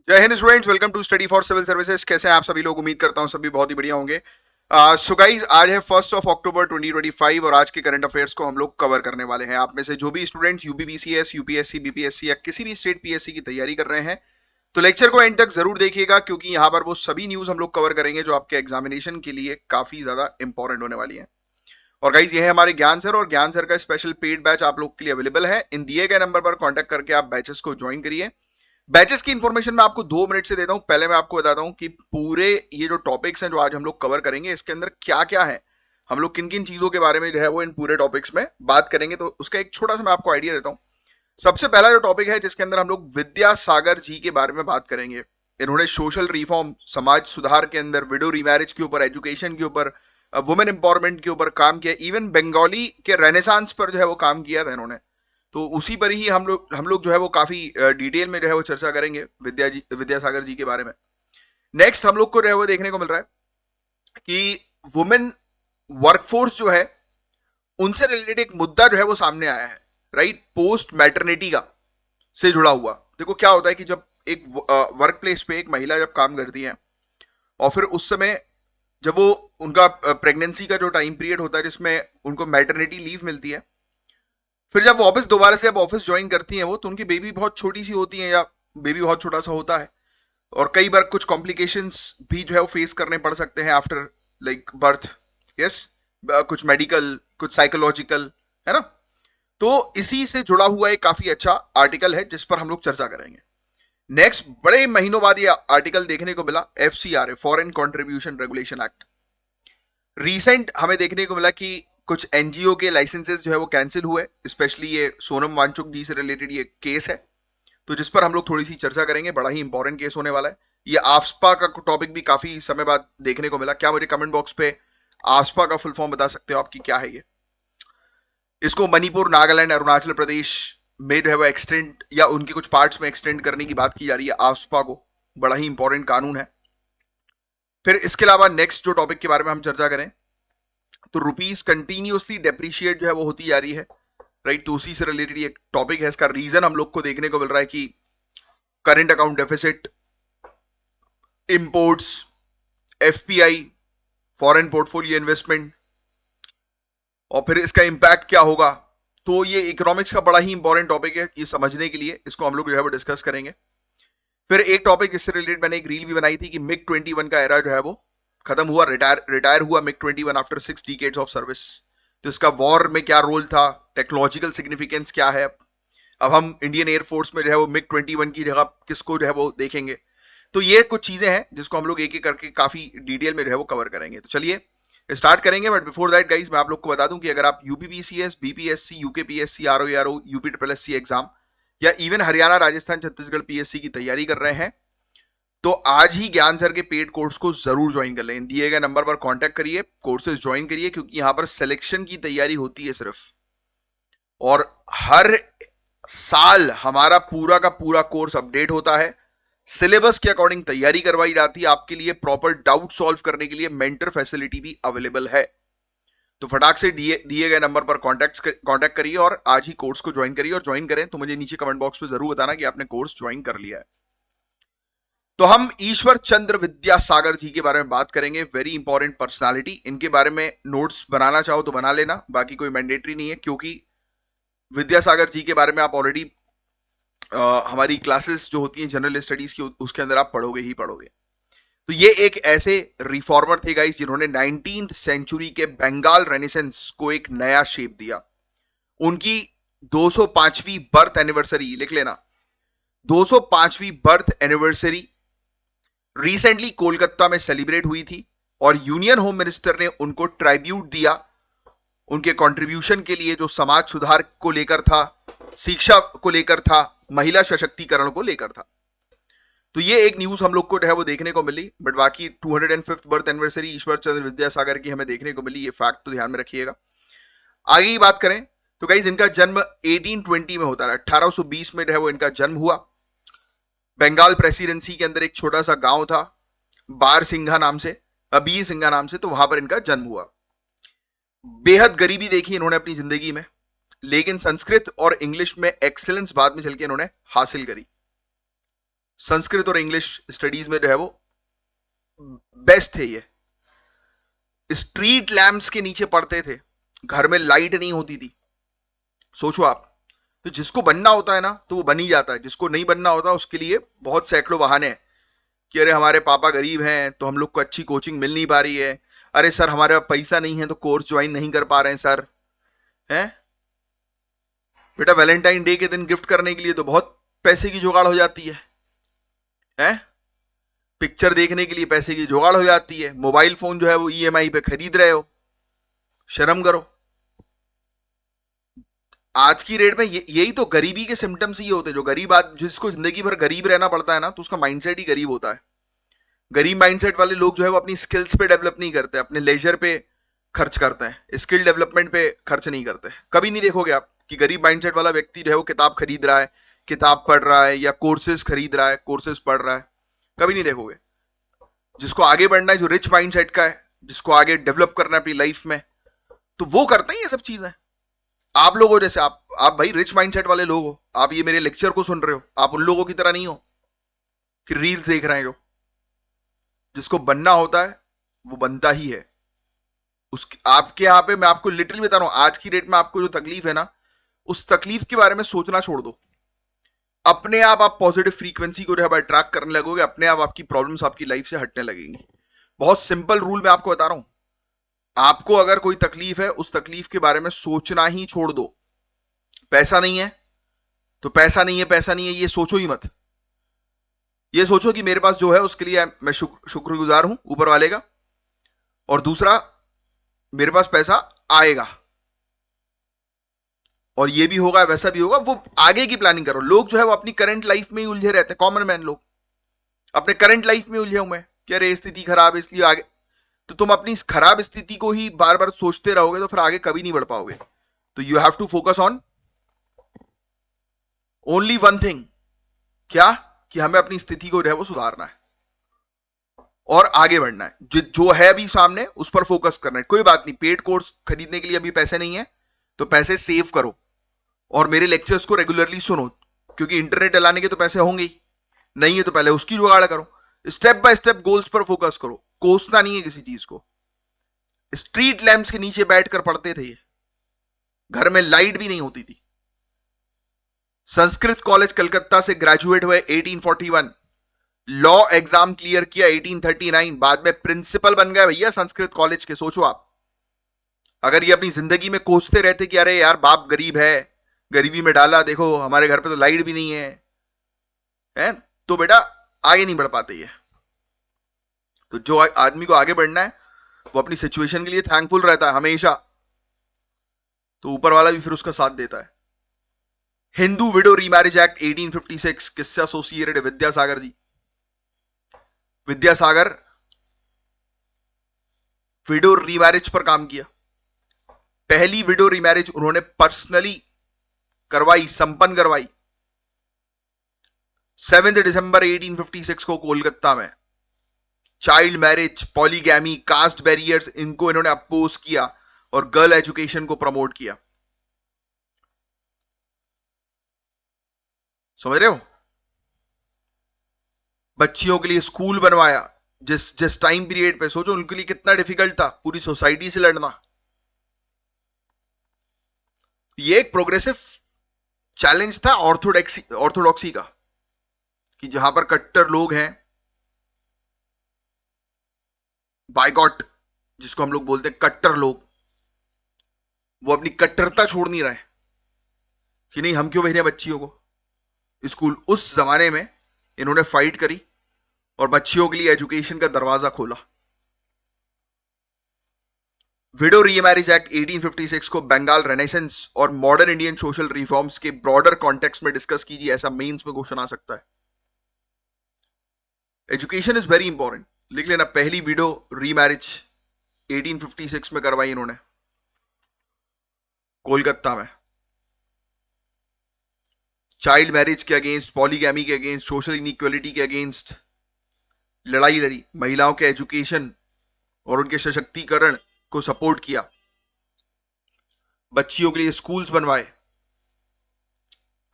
जय हिंद students, welcome to study for civil services. कैसे हैं आप सभी लोग? उम्मीद करता हूं सभी बहुत ही बढ़िया होंगे। सो गाइज, आज है 1 अक्टूबर 2025 और आज के करंट अफेयर्स को हम लोग कवर करने वाले हैं। आप में से जो भी स्टूडेंट्स यूपीपीसीएस, यूपीएससी, बीपीएससी या किसी भी स्टेट पीएससी की तैयारी कर रहे हैं तो लेक्चर को एंड तक जरूर देखिएगा, क्योंकि यहाँ पर वो सभी न्यूज हम लोग कवर करेंगे जो आपके एग्जामिनेशन के लिए काफी ज्यादा इंपॉर्टेंट होने वाली है। और गाइज, ये है हमारे ज्ञान सर, और ज्ञान सर का स्पेशल पेड बैच आप लोग के लिए अवेलेबल है। इन दिए गए नंबर पर कॉन्टेक्ट करके आप बैचेस को ज्वाइन करिए। बैचेस की इंफॉर्मेशन मैं आपको 2 मिनट से देता हूं। पहले मैं आपको बताता हूं कि पूरे ये जो टॉपिक्स हैं जो आज हम लोग कवर करेंगे, इसके अंदर क्या क्या है, हम लोग किन किन चीजों के बारे में जो है वो इन पूरे टॉपिक्स में बात करेंगे। तो उसका एक छोटा सा मैं आपको आइडिया देता हूं। सबसे पहला जो टॉपिक है जिसके अंदर हम लोग विद्यासागर जी के बारे में बात करेंगे। इन्होंने सोशल रिफॉर्म, समाज सुधार के अंदर विडो रीमैरिज के ऊपर, एजुकेशन के ऊपर, वुमेन एम्पावरमेंट के ऊपर काम किया। इवन बंगाली के रेनेसांस पर जो है वो काम किया था इन्होंने। तो उसी पर ही हम लोग जो है वो काफी डिटेल में जो है वो चर्चा करेंगे विद्यासागर जी के बारे में। नेक्स्ट हम लोग को जो है वो देखने को मिल रहा है कि वुमेन वर्कफोर्स जो है उनसे रिलेटेड एक मुद्दा जो है वो सामने आया है, राइट? पोस्ट मैटरनिटी का से जुड़ा हुआ। देखो क्या होता है कि जब एक वर्क प्लेस पे एक महिला जब काम करती है और फिर उस समय जब वो उनका प्रेगनेंसी का जो टाइम पीरियड होता है जिसमें उनको मैटरनिटी लीव मिलती है, फिर जब वापस दोबारा से अब ऑफिस ज्वाइन करती हैं वो, तो उनकी बेबी बहुत छोटी सी होती है या बेबी बहुत छोटा सा होता है। और कई बार कुछ कॉम्प्लिकेशंस भी जो है वो फेस करने पड़ सकते हैं आफ्टर लाइक बर्थ। यस, कुछ मेडिकल, कुछ साइकोलॉजिकल, है ना? तो इसी से जुड़ा हुआ एक काफी अच्छा आर्टिकल है जिस पर हम लोग चर्चा करेंगे। नेक्स्ट, बड़े महीनों बाद ये आर्टिकल देखने को मिला, FCR, foreign contribution regulation act. Recent हमें देखने को मिला कि कुछ एनजीओ के लाइसेंसेस जो है वो कैंसिल हुए। स्पेशली ये सोनम वांगचुक जी से रिलेटेड ये केस है, तो जिस पर हम लोग थोड़ी सी चर्चा करेंगे। बड़ा ही इंपॉर्टेंट केस होने वाला है। ये आफ्सपा का टॉपिक भी काफी समय बाद देखने को मिला। क्या मुझे कमेंट बॉक्स पे आफ्सपा का फुल फॉर्म बता सकते हो आपकी क्या है ये? इसको मणिपुर, नागालैंड, अरुणाचल प्रदेश में जो है वो एक्सटेंड या उनके कुछ पार्ट्स में एक्सटेंड करने की बात की जा रही है आफ्सपा को। बड़ा ही इंपॉर्टेंट कानून है। फिर इसके अलावा नेक्स्ट जो टॉपिक के बारे में हम चर्चा करें तो रुपीस कंटिन्यूसली डेप्रिशिएट जो है वो होती जा रही है, राइट? तो उसी से रिलेटेड एक टॉपिक है। इसका रीजन हम लोग को देखने को मिल रहा है कि current account deficit, imports, FPI, foreign portfolio investment, और फिर इसका इंपैक्ट क्या होगा। तो ये इकोनॉमिक्स का बड़ा ही इंपॉर्टेंट टॉपिक है, ये समझने के लिए इसको हम लोग जो है वो डिस्कस करेंगे। फिर एक टॉपिक इससे रिलेटेड मैंने एक रील भी बनाई थी कि मिग 21 का एरा जो है वो खत्म हुआ, रिटायर हुआ MiG 21 after 6 decades of service. तो इसका वॉर में क्या रोल था, टेक्नोलॉजिकल सिग्निफिकेंस क्या है। अब हम इंडियन एयरफोर्स में जो है वो मिग 21 की जगह किसको जो है वो देखेंगे। तो ये कुछ चीजें हैं जिसको हम लोग एक एक करके काफी डिटेल में जो है वो कवर करेंगे। तो चलिए स्टार्ट करेंगे। बट बिफोर दैट गाइज, मैं आप लोग को बता दूं कि अगर आप UPPCS, BPSC, UKPSC, RO, UP triple SC exam या इवन हरियाणा, राजस्थान, छत्तीसगढ़ पीएससी की तैयारी कर रहे हैं तो आज ही ज्ञान सर के पेड कोर्स को जरूर ज्वाइन कर लें। दिए गए नंबर पर कांटेक्ट करिए, कोर्सेज ज्वाइन करिए, क्योंकि यहां पर सिलेक्शन की तैयारी होती है सिर्फ। और हर साल हमारा पूरा का पूरा कोर्स अपडेट होता है, सिलेबस के अकॉर्डिंग तैयारी करवाई जाती है। आपके लिए प्रॉपर डाउट सॉल्व करने के लिए मेंटर फैसिलिटी भी अवेलेबल है। तो फटाक से दिए गए नंबर पर कांटेक्ट करिए और आज ही कोर्स को ज्वाइन करिए। और ज्वाइन करें तो मुझे नीचे कमेंट बॉक्स में जरूर बताना कि आपने कोर्स ज्वाइन कर लिया है। तो हम ईश्वर चंद्र विद्यासागर जी के बारे में बात करेंगे। Very important personality. इनके बारे में नोट्स बनाना चाहो तो बना लेना, बाकी कोई मैंडेटरी नहीं है, क्योंकि विद्यासागर जी के बारे में आप ऑलरेडी हमारी क्लासेस जो होती हैं जनरल स्टडीज की उसके अंदर आप पढ़ोगे ही पढ़ोगे। तो ये एक ऐसे रिफॉर्मर थे गाइस जिन्होंने 19th सेंचुरी के बंगाल रेनेसेंस को एक नया शेप दिया। उनकी 205वीं बर्थ एनिवर्सरी, लिख लेना, 205वीं बर्थ एनिवर्सरी रिसेंटली कोलकाता में सेलिब्रेट हुई थी और यूनियन होम मिनिस्टर ने उनको ट्राइब्यूट दिया उनके कंट्रीब्यूशन के लिए, जो समाज सुधार को लेकर था, शिक्षा को लेकर था, महिला सशक्तिकरण को लेकर था। तो ये एक न्यूज हम लोग को जो है वो देखने को मिली। बट बाकी 205th birth anniversary Ishwar Chandra Vidyasagar की हमें देखने को मिली, ये फैक्ट तो ध्यान में रखिएगा। आगे की बात करें तो गाइस, इनका जन्म 1820 में होता है। 1820 में जो है वो इनका जन्म हुआ। बंगाल प्रेसिडेंसी के अंदर एक छोटा सा गांव था बार सिंघा नाम से, बीर सिंघा नाम से, तो वहां पर इनका जन्म हुआ। बेहद गरीबी देखी इन्होंने अपनी जिंदगी में, लेकिन संस्कृत और इंग्लिश में एक्सीलेंस बाद में चल के इन्होंने हासिल करी। संस्कृत और इंग्लिश स्टडीज में जो है वो बेस्ट थे ये। स्ट्रीट लैंप्स के नीचे पढ़ते थे, घर में लाइट नहीं होती थी। सोचो आप, तो जिसको बनना होता है ना तो वो बन ही जाता है, जिसको नहीं बनना होता उसके लिए बहुत सैकड़ों बहाने हैं कि अरे हमारे पापा गरीब हैं तो हम लोग को अच्छी कोचिंग मिल नहीं पा रही है, अरे सर हमारे पास पैसा नहीं है तो कोर्स ज्वाइन नहीं कर पा रहे हैं सर। हैं बेटा, वैलेंटाइन डे के दिन गिफ्ट करने के लिए तो बहुत पैसे की जुगाड़ हो जाती है। हैं पिक्चर देखने के लिए पैसे की जुगाड़ हो जाती है, मोबाइल फोन जो है वो ईएमआई पे खरीद रहे हो, शर्म करो। आज की रेट में यही तो गरीबी के सिम्टम्स ही होते हैं। जो गरीब जिसको जिंदगी भर गरीब रहना पड़ता है ना, तो उसका माइंडसेट ही गरीब होता है। गरीब माइंडसेट वाले लोग जो है वो अपनी स्किल्स पे डेवलप नहीं करते, अपने लेजर पे खर्च करते हैं, स्किल डेवलपमेंट पे खर्च नहीं करते। कभी नहीं देखोगे आप कि गरीब माइंडसेट वाला व्यक्ति जो है वो किताब खरीद रहा है, किताब पढ़ रहा है, या कोर्सेज खरीद रहा है, कोर्सेज पढ़ रहा है। कभी नहीं देखोगे। जिसको आगे बढ़ना है, जो रिच माइंडसेट का है, जिसको आगे डेवलप करना है अपनी लाइफ में, तो वो करते हैं ये सब चीजें। आप लोगों जैसे आप भाई रिच माइंडसेट वाले लोग हो, आप ये मेरे लेक्चर को सुन रहे हो, आप उन लोगों की तरह नहीं हो कि रील्स देख रहे हैं। जो जिसको बनना होता है वो बनता ही है। उसके आपके यहाँ पे मैं आपको लिटरली बता रहा हूं, आज की डेट में आपको जो तकलीफ है ना, उस तकलीफ के बारे में सोचना छोड़ दो। अपने आप पॉजिटिव फ्रीक्वेंसी को जो है अट्रैक्ट करने लगोगे, अपने आप आपकी प्रॉब्लम्स आपकी लाइफ से हटने लगेंगी। बहुत सिंपल रूल मैं आपको बता रहा हूं। आपको अगर कोई तकलीफ है, उस तकलीफ के बारे में सोचना ही छोड़ दो। पैसा नहीं है तो पैसा नहीं है, पैसा नहीं है ये सोचो ही मत। ये सोचो कि मेरे पास जो है उसके लिए मैं शुक्रगुजार हूं ऊपर वाले का, और दूसरा मेरे पास पैसा आएगा और ये भी होगा वैसा भी होगा। वो आगे की प्लानिंग करो। लोग जो है वो अपनी करंट लाइफ में ही उलझे रहते हैं। कॉमन मैन लोग अपने करंट लाइफ में उलझे हुए हैं कि अरे स्थिति खराब है इसलिए आगे। तो तुम अपनी इस खराब स्थिति को ही बार बार सोचते रहोगे तो फिर आगे कभी नहीं बढ़ पाओगे। तो you have to focus on only one thing. क्या? कि हमें अपनी स्थिति को जो है वो सुधारना है और आगे बढ़ना है। जो है अभी सामने उस पर फोकस करना है। कोई बात नहीं, पेड कोर्स खरीदने के लिए अभी पैसे नहीं है तो पैसे सेव करो और मेरे लेक्चर्स को रेगुलरली सुनो, क्योंकि इंटरनेट चलाने के तो पैसे होंगे ही, नहीं है तो पहले उसकी जुगाड़ करो। स्टेप बाय स्टेप गोल्स पर फोकस करो, कोसना नहीं है किसी चीज को। स्ट्रीट लैंप्स के नीचे बैठकर पढ़ते थे ये, घर में लाइट भी नहीं होती थी। संस्कृत कॉलेज कलकत्ता से ग्रेजुएट हुए 1841, लॉ एग्जाम क्लियर किया 1839, बाद में प्रिंसिपल बन गए भैया संस्कृत कॉलेज के। सोचो आप, अगर ये अपनी जिंदगी में कोसते रहते कि अरे यार बाप गरीब है, गरीबी में डाला, देखो हमारे घर पे तो लाइट भी नहीं है, तो बेटा आगे नहीं बढ़ पाते ये। तो जो आदमी को आगे बढ़ना है वो अपनी सिचुएशन के लिए थैंकफुल रहता है हमेशा, तो ऊपर वाला भी फिर उसका साथ देता है। हिंदू विडो रीमैरिज एक्ट 1856 किससे एसोसिएटेड है? विद्यासागर जी। विद्यासागर विडो रीमैरिज पर काम किया। पहली विडो रीमैरिज उन्होंने पर्सनली करवाई, संपन्न करवाई 7 दिसंबर 1856 को कोलकाता में। Child marriage, polygamy, caste barriers, इनको इन्होंने अपोज किया और गर्ल एजुकेशन को प्रमोट किया। समझ रहे हो? बच्चियों के लिए स्कूल बनवाया। जिस टाइम पीरियड पे सोचो उनके लिए कितना डिफिकल्ट था पूरी सोसाइटी से लड़ना। ये एक प्रोग्रेसिव चैलेंज था ऑर्थोडॉक्सी का, कि जहां पर कट्टर लोग हैं, बाइकॉट जिसको हम लोग बोलते हैं, कट्टर लोग, वो अपनी कट्टरता छोड़ नहीं रहे कि नहीं हम क्यों भेजें बच्चियों को स्कूल। उस जमाने में इन्होंने फाइट करी और बच्चियों के लिए एजुकेशन का दरवाजा खोला। विडो रीमैरिज एक्ट 1856 को बंगाल रेनेसेंस और मॉडर्न इंडियन सोशल रिफॉर्म्स के ब्रॉडर कॉन्टेक्स्ट में डिस्कस कीजिए, ऐसा मेंस में क्वेश्चन आ सकता है। Education is very important. लिख लेना, पहली विडो रीमैरिज 1856 में करवाई इन्होंने कोलकाता में। चाइल्ड मैरिज के अगेंस्ट, पॉलीगैमी के अगेंस्ट, सोशल इनइक्वालिटी के अगेंस्ट लड़ाई लड़ी। महिलाओं के एजुकेशन और उनके सशक्तिकरण को सपोर्ट किया। बच्चियों के लिए स्कूल्स बनवाए,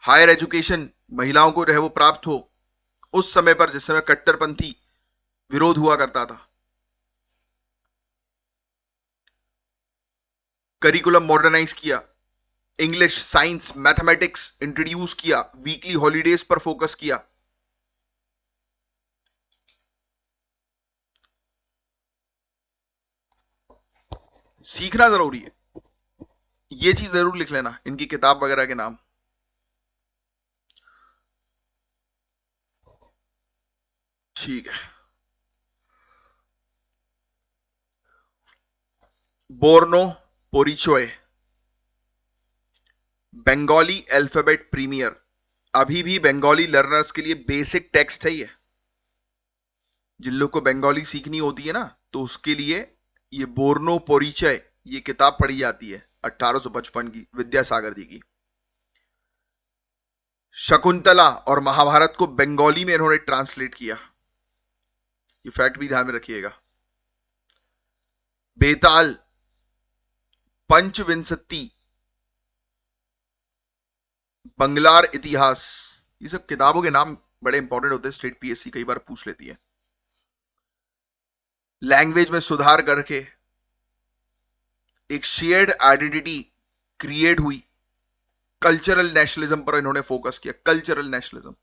हायर एजुकेशन महिलाओं को रहे वो प्राप्त हो, उस समय पर जिस समय कट्टरपंथी विरोध हुआ करता था। करिकुलम मॉडर्नाइज किया, इंग्लिश, साइंस, मैथमेटिक्स इंट्रोड्यूस किया, वीकली हॉलीडेज पर फोकस किया। सीखना जरूरी है, ये चीज जरूर लिख लेना, इनकी किताब वगैरह के नाम। ठीक है। बोर्नो पोरिचोए, बंगाली अल्फाबेट प्रीमियर। अभी भी बंगाली लर्नर्स के लिए बेसिक टेक्स्ट है ये। जिन लोग को बंगाली सीखनी होती है ना, तो उसके लिए ये बोर्नो पोरिचय, ये किताब पढ़ी जाती है 1855 की, विद्यासागर जी की। शकुंतला और महाभारत को बंगाली में इन्होंने ट्रांसलेट किया, ये फैक्ट भी ध्यान में रखिएगा। बेताल, पंचविंशति, बंगलार इतिहास, ये सब किताबों के नाम बड़े इंपॉर्टेंट होते हैं, स्टेट पीएससी कई बार पूछ लेती है। लैंग्वेज में सुधार करके एक शेयर्ड आइडेंटिटी क्रिएट हुई। कल्चरल नेशनलिज्म पर इन्होंने फोकस किया, cultural nationalism.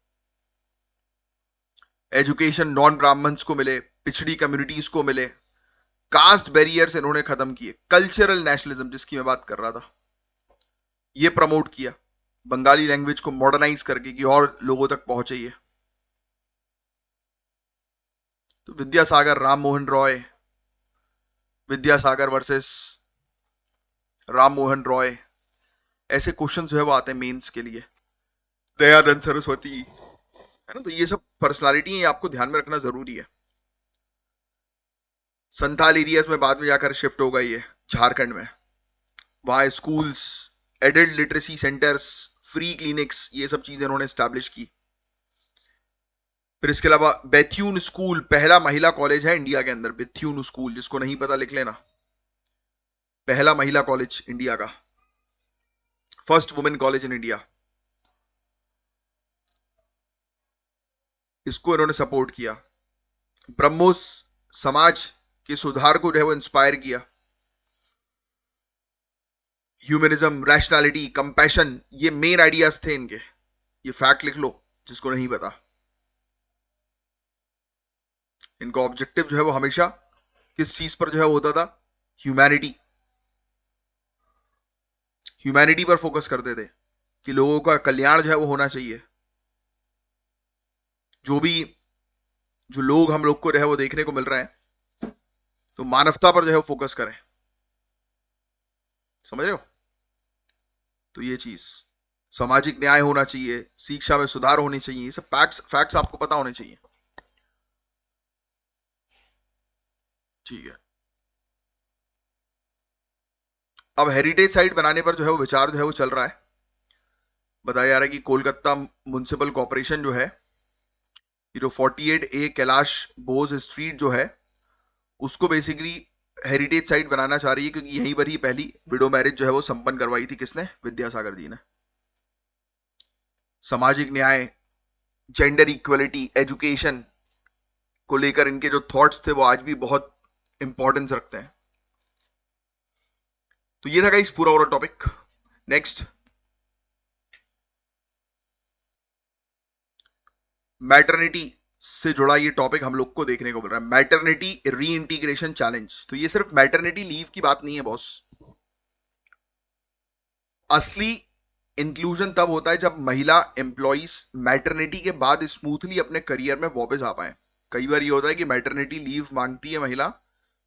Education non Brahmans को मिले, पिछड़ी कम्युनिटीज को मिले, कास्ट बैरियर्स इन्होंने खत्म किए। कल्चरल नेशनलिज्म जिसकी मैं बात कर रहा था, ये प्रमोट किया, बंगाली लैंग्वेज को मॉडर्नाइज करके कि और लोगों तक पहुंचे ये। तो विद्यासागर, राम मोहन रॉय, विद्यासागर वर्सेस राम मोहन रॉय, ऐसे क्वेश्चन जो है वो आते हैं मेंस के लिए। दयानंद सरस्वती, है ना, तो ये सब पर्सनालिटी है, आपको ध्यान में रखना जरूरी है। संथाल एरियाज में बाद में जाकर शिफ्ट होगा ये झारखंड में, वहां schools, adult literacy centres, free clinics, ये सब चीजें इन्होंने स्टैब्लिश की। फिर इसके अलावा बेथ्यून स्कूल, पहला महिला कॉलेज है इंडिया के अंदर, बेथ्यून स्कूल, जिसको नहीं पता लिख लेना, पहला महिला कॉलेज इंडिया का, first women college in India. इसको इन्होंने सपोर्ट किया। ब्रह्मोस समाज के सुधार को जो है वो इंस्पायर किया। ह्यूमनिज्म, रैशनैलिटी, कंपैशन, ये मेन आइडियाज थे इनके, ये फैक्ट लिख लो जिसको नहीं पता। इनका ऑब्जेक्टिव जो है वो हमेशा किस चीज पर जो है होता था, ह्यूमैनिटी, ह्यूमैनिटी पर फोकस करते थे कि लोगों का कल्याण जो है वो होना चाहिए। जो लोग हम लोग को जो है वो देखने को मिल रहे हैं, तो मानवता पर जो है वो फोकस करें, समझ रहे हो। तो ये चीज, सामाजिक न्याय होना चाहिए, शिक्षा में सुधार होनी चाहिए, ये सब फैक्ट्स आपको पता होने चाहिए। ठीक है। अब हेरिटेज साइट बनाने पर जो है वो विचार जो है वो चल रहा है। बताया जा रहा है कि कोलकाता म्युनिसिपल कॉर्पोरेशन जो है, ये जो 48A कैलाश बोस स्ट्रीट जो है, उसको बेसिकली हेरिटेज साइट बनाना चाह रही है, क्योंकि यहीं पर ही पहली विडो मैरिज जो है वो संपन्न करवाई थी किसने, विद्यासागर जी ने। सामाजिक न्याय, जेंडर इक्वलिटी, एजुकेशन को लेकर इनके जो थॉट्स थे वो आज भी बहुत इंपॉर्टेंस रखते हैं। तो ये था गाइस पूरा ओवरऑल टॉपिक। नेक्स्ट, मैटरनिटी से जुड़ा ये टॉपिक हम लोग को देखने को मिल रहा है, मैटरनिटी री इंटीग्रेशन चैलेंज। तो ये सिर्फ मैटरनिटी लीव की बात नहीं है बॉस, असली इंक्लूजन तब होता है जब महिला एम्प्लॉइज मैटरनिटी के बाद स्मूथली अपने करियर में वापस आ पाए। कई बार ये होता है कि मैटरनिटी लीव मांगती है महिला,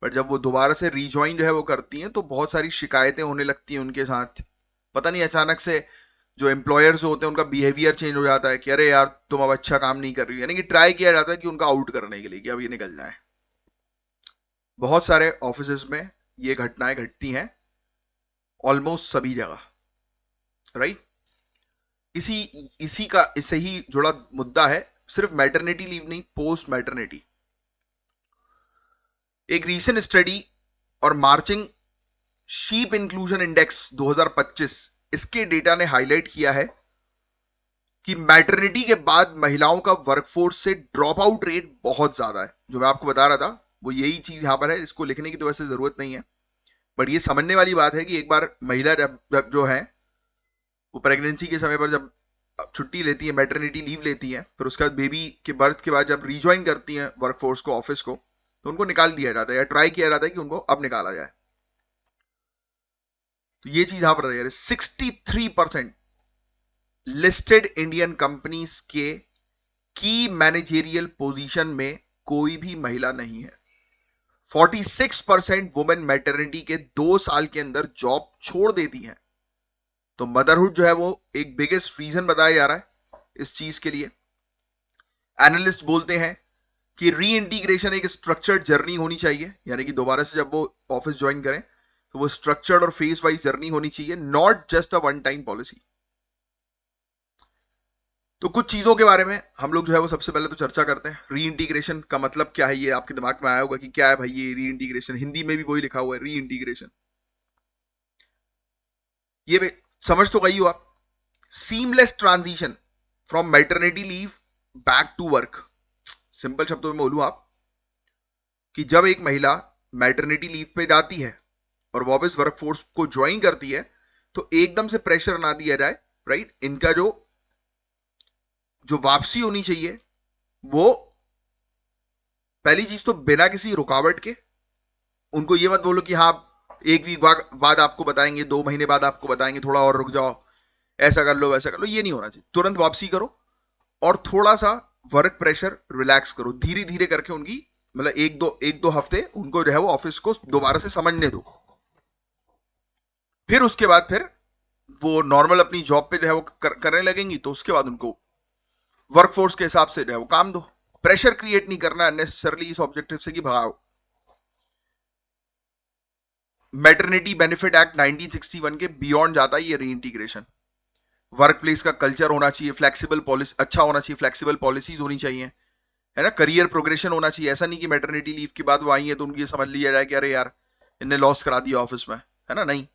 पर जब वो दोबारा से रीज्वाइन जो है वो करती हैं, तो बहुत सारी शिकायतें होने लगती हैं उनके साथ। पता नहीं अचानक से जो एम्प्लॉयर्स होते हैं उनका बिहेवियर चेंज हो जाता है कि अरे यार तुम अब अच्छा काम नहीं कर रही हो, यानी कि ट्राई किया जाता है कि उनका आउट करने के लिए कि अब ये निकल जाए। बहुत सारे ऑफिसेज में ये घटनाएं घटती हैं, ऑलमोस्ट सभी जगह, राइट। इसी इसी का इससे ही जुड़ा मुद्दा है, सिर्फ मैटरनिटी लीव नहीं, पोस्ट मैटरनिटी। एक रीसेंट स्टडी और मार्चिंग शीप इंक्लूजन इंडेक्स 2025, इसके डेटा ने हाईलाइट किया है कि मैटरनिटी के बाद महिलाओं का वर्कफोर्स से ड्रॉप आउट रेट बहुत ज्यादा है। जो मैं आपको बता रहा था वो यही चीज यहां पर है, इसको लिखने की तो वैसे जरूरत नहीं है, बट ये समझने वाली बात है कि एक बार महिला जब जो है वो प्रेगनेंसी के समय पर जब छुट्टी लेती है, मैटरनिटी लीव लेती है, फिर उसके बाद बेबी के बर्थ के बाद जब रिज्वाइन करती है वर्कफोर्स को, ऑफिस को, तो उनको निकाल दिया जाता है या ट्राई किया जाता है कि उनको अब निकाला जाए। तो ये चीज यहां पर 63% लिस्टेड इंडियन कंपनीज के की मैनेजेरियल पोजीशन में कोई भी महिला नहीं है। 46% वुमेन मैटरनिटी के 2 साल के अंदर जॉब छोड़ देती हैं। तो मदरहुड जो है वो एक बिगेस्ट रीजन बताया जा रहा है इस चीज के लिए। एनालिस्ट बोलते हैं कि री इंटीग्रेशन एक स्ट्रक्चर्ड जर्नी होनी चाहिए, यानी कि दोबारा से जब वो ऑफिस ज्वाइन करें तो वो स्ट्रक्चर्ड और फेज वाइज जर्नी होनी चाहिए, not just a one time policy. तो कुछ चीजों के बारे में हम लोग जो है वो सबसे पहले तो चर्चा करते हैं। री इंटीग्रेशन का मतलब क्या है, ये आपके दिमाग में आया होगा कि क्या है भाई ये री इंटीग्रेशन, हिंदी में भी वही लिखा हुआ है री इंटीग्रेशन। ये समझ तो गई हो आप, seamless transition from maternity leave back to work. Simple शब्दों में बोलूं आप कि जब एक महिला मैटरनिटी लीव पे जाती है और वापस वर्कफोर्स को ज्वाइन करती है तो एकदम से प्रेशर ना दिया जाए, राइट। इनका जो जो वापसी होनी चाहिए वो पहली चीज तो बिना किसी रुकावट के, उनको ये मत बोलो कि हाँ 1 वीक बाद आपको बताएंगे, 2 महीने बाद आपको बताएंगे, थोड़ा और रुक जाओ, ऐसा कर लो वैसा कर लो, ये नहीं होना चाहिए। तुरंत वापसी करो और थोड़ा सा वर्क प्रेशर रिलैक्स करो, धीरे धीरे करके उनकी मतलब एक दो हफ्ते उनको जो है वो ऑफिस को दोबारा से समझने दो। फिर उसके बाद फिर वो नॉर्मल अपनी जॉब पे जो है वो करने लगेंगी, तो उसके बाद उनको वर्कफोर्स के हिसाब से जो है वो काम दो। प्रेशर क्रिएट नहीं करना अननेसेसरली इस ऑब्जेक्टिव से कि भगाओ। मैटरनिटी बेनिफिट एक्ट 1961 के बियॉन्ड जाता है ये रीइंटीग्रेशन। वर्क प्लेस का कल्चर होना चाहिए, फ्लेक्सिबल पॉलिसी अच्छा होना चाहिए, फ्लेक्सिबल पॉलिसीज होनी चाहिए, है ना, करियर प्रोग्रेशन होना चाहिए। ऐसा नहीं कि मैटरनिटी लीव के बाद वो आई है तो उनको ये समझ लिया जाए कि अरे यार इनने लॉस करा दिया ऑफिस में, है ना, नहीं।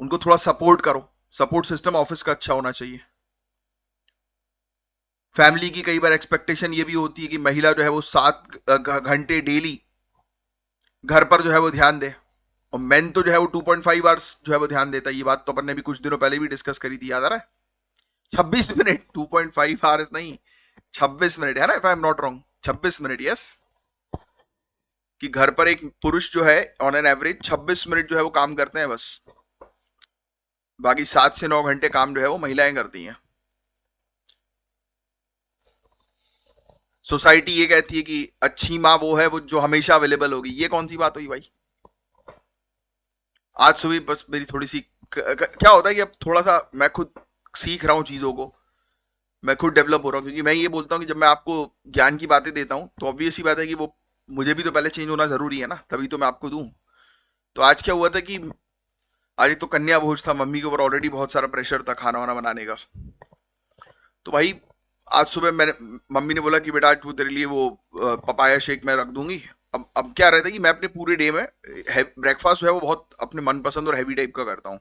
उनको थोड़ा सपोर्ट करो, सपोर्ट सिस्टम ऑफिस का अच्छा होना चाहिए। फैमिली की कई बार एक्सपेक्टेशन ये भी होती है कि महिला जो है वो 7 घंटे डेली घर पर जो है वो ध्यान दे, और मेन तो जो है वो 2.5 आवर्स जो है वो ध्यान देता है। ये बात तो अपन ने भी कुछ दिनों पहले भी डिस्कस करी थी, याद आ रहा है? 26 मिनट, 2.5 आवर्स नहीं, 26 मिनट, है ना, if I am not wrong, 26 minute, yes. कि घर पर एक पुरुष जो है ऑन एन एवरेज 26 मिनट जो है वो काम करते हैं बस, बाकी 7 से 9 घंटे काम जो है वो महिलाएं करती हैं। सोसाइटी ये कहती है कि अच्छी माँ वो है वो जो हमेशा अवेलेबल होगी। ये कौन सी बात हुई भाई? आज सुबह बस मेरी थोड़ी सी क्या होता है कि अब थोड़ा सा मैं खुद सीख रहा हूँ चीजों को, मैं खुद डेवलप हो रहा हूँ, क्योंकि मैं ये बोलता हूँ कि जब मैं आपको ज्ञान की बातें देता हूँ तो ऑब्वियस ही बात है कि वो मुझे भी तो पहले चेंज होना जरूरी है ना, तभी तो मैं आपको दूं। तो आज क्या हुआ था कि आज एक तो कन्या भोज था, मम्मी के ऊपर ऑलरेडी बहुत सारा प्रेशर था खाना वाना बनाने का। तो भाई आज सुबह मैंने मम्मी ने बोला कि बेटा आज तेरे लिए वो पपाया शेक मैं रख दूंगी। अब क्या रहता है कि मैं अपने पूरे डे में ब्रेकफास्ट जो है वो बहुत अपने मनपसंद और हैवी टाइप का करता हूँ,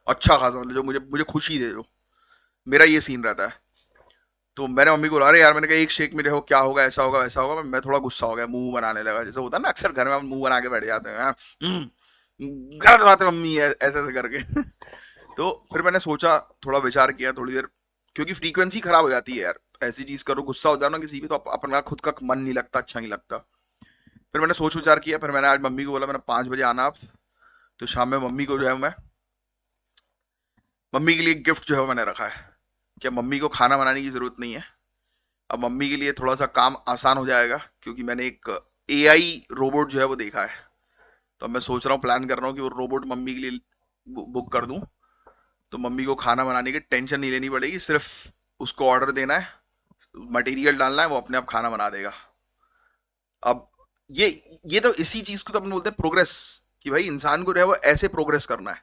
अच्छा खासा, मतलब जो मुझे मुझे खुशी दे, जो मेरा ये सीन रहता है। तो मैंने मम्मी को बोला अरे यार, मैंने कहा एक शेक में देखो क्या होगा, ऐसा होगा वैसा होगा। मैं थोड़ा गुस्सा हो गया, मुंह बनाने लगा, जैसे होता है ना अक्सर घर में हम मुंह बना के बैठ जाते हैं, गलत बात है मम्मी ऐसे ऐसे करके। तो फिर मैंने सोचा, थोड़ा विचार किया थोड़ी देर, क्योंकि फ्रीक्वेंसी खराब हो जाती है यार, ऐसी चीज करो गुस्सा हो जाओ ना किसी भी तो अपना खुद का मन नहीं लगता, अच्छा नहीं लगता। फिर मैंने सोच विचार किया, फिर मैंने आज मम्मी को बोला मैंने 5 बजे आना आप। तो शाम में मम्मी को जो है मैं मम्मी के लिए गिफ्ट जो है मैंने रखा है, क्या मम्मी को खाना बनाने की जरूरत नहीं है। अब मम्मी के लिए थोड़ा सा काम आसान हो जाएगा, क्योंकि मैंने एक एआई रोबोट जो है वो देखा है। तो मैं सोच रहा हूँ, प्लान कर रहा हूँ कि वो रोबोट मम्मी के लिए बुक कर दूं, तो मम्मी को खाना बनाने की टेंशन नहीं लेनी पड़ेगी, सिर्फ उसको ऑर्डर देना है, मटेरियल डालना है, वो अपने आप खाना बना देगा। अब ये ये तो इसी चीज को तो अपन बोलते हैं प्रोग्रेस, कि भाई इंसान को जो है वो ऐसे प्रोग्रेस करना है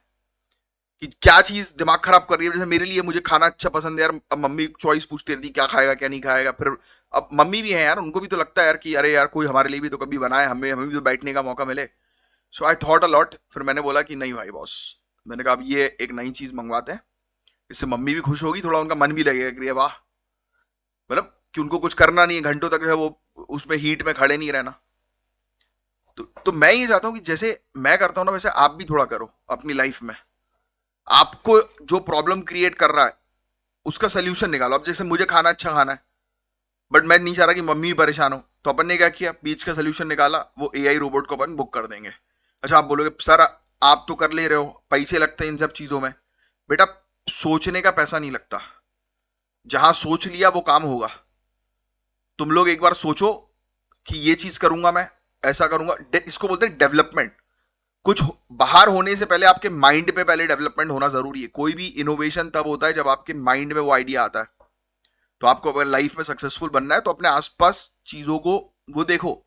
कि क्या चीज दिमाग खराब कर रही है। जैसे मेरे लिए मुझे खाना अच्छा पसंद है यार, अब मम्मी चॉइस पूछती रहती क्या खाएगा क्या नहीं खाएगा, फिर अब मम्मी भी है यार, उनको भी तो लगता है यार कि अरे यार कोई हमारे लिए भी तो कभी बनाए, हमें हमें भी तो बैठने का मौका मिले। सो आई थॉट अ लॉट, फिर मैंने बोला कि नहीं भाई बॉस, मैंने कहा अब ये एक नई चीज मंगवाते हैं, इससे मम्मी भी खुश होगी, थोड़ा उनका मन भी लगेगा कि वाह, मतलब कि उनको कुछ करना नहीं है, घंटों तक जो है वो उसमें हीट में खड़े नहीं रहना। तो मैं ये चाहता हूं कि जैसे मैं करता हूं ना, वैसे आप भी थोड़ा करो अपनी लाइफ में। आपको जो प्रॉब्लम क्रिएट कर रहा है उसका सोल्यूशन निकालो। अब जैसे मुझे खाना अच्छा खाना है, बट मैं नहीं चाह रहा कि मम्मी भी परेशान हो, तो अपन ने क्या किया, बीच का सोल्यूशन निकाला, वो एआई रोबोट को अपन बुक कर देंगे। अच्छा, आप बोलोगे सर आप तो कर ले रहे हो, पैसे लगते हैं इन सब चीजों में। बेटा, सोचने का पैसा नहीं लगता, जहां सोच लिया वो काम होगा। तुम लोग एक बार सोचो कि ये चीज करूंगा मैं, ऐसा करूंगा, इसको बोलते हैं डेवलपमेंट। कुछ बाहर होने से पहले आपके माइंड पे पहले डेवलपमेंट होना जरूरी है। कोई भी इनोवेशन तब होता है जब आपके माइंड में वो आइडिया आता है। तो आपको अगर लाइफ में सक्सेसफुल बनना है तो अपने आसपास चीजों को वो देखो,